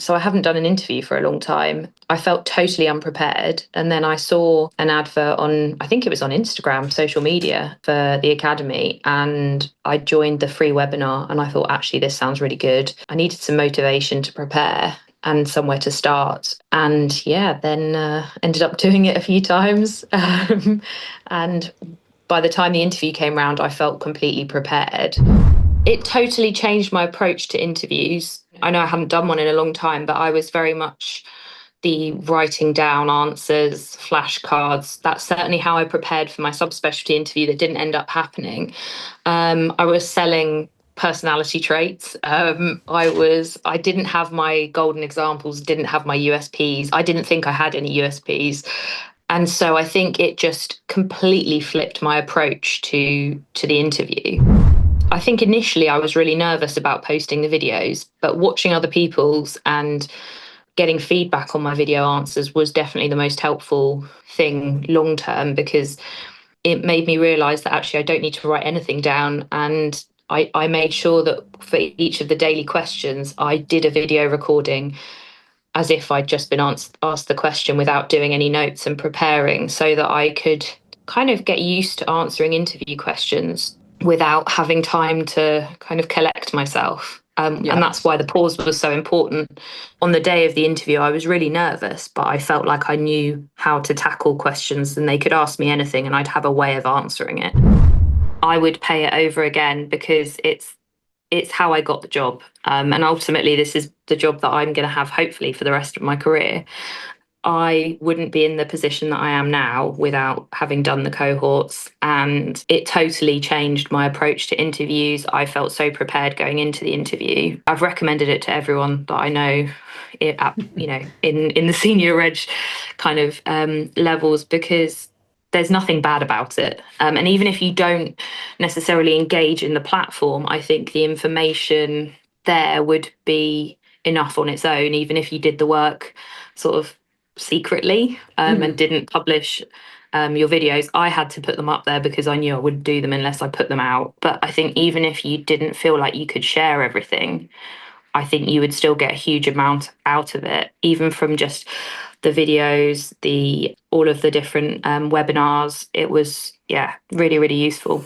So I haven't done an interview for a long time. I felt totally unprepared. And then I saw an advert on, I think it was on Instagram, social media for the Academy. And I joined the free webinar and I thought, actually, this sounds really good. I needed some motivation to prepare and somewhere to start. And yeah, then ended up doing it a few times. And by the time the interview came around, I felt completely prepared. It totally changed my approach to interviews. I know I haven't done one in a long time, but I was very much the writing down answers, flashcards. That's certainly how I prepared for my subspecialty interview that didn't end up happening. I was selling personality traits. I didn't have my golden examples, didn't have my USPs. I didn't think I had any USPs. And so I think it just completely flipped my approach to the interview. I think initially I was really nervous about posting the videos, but watching other people's and getting feedback on my video answers was definitely the most helpful thing long term, because it made me realise that actually I don't need to write anything down. And I made sure that for each of the daily questions, I did a video recording as if I'd just been asked the question without doing any notes and preparing, so that I could kind of get used to answering interview questions without having time to kind of collect myself. And that's why the pause was so important. On the day of the interview, I was really nervous, but I felt like I knew how to tackle questions and they could ask me anything and I'd have a way of answering it. I would pay it over again because it's how I got the job. And ultimately, this is the job that I'm going to have, hopefully, for the rest of my career. I wouldn't be in the position that I am now without having done the cohorts, and it totally changed my approach to interviews. I felt so prepared going into the interview. I've recommended it to everyone that I know, in the senior reg kind of levels, because there's nothing bad about it. And even if you don't necessarily engage in the platform, I think the information there would be enough on its own, even if you did the work sort of secretly and didn't publish your videos. I had to put them up there because I knew I wouldn't do them unless I put them out. But I think even if you didn't feel like you could share everything, I think you would still get a huge amount out of it, even from just the videos, all of the different webinars. It was, really, really useful.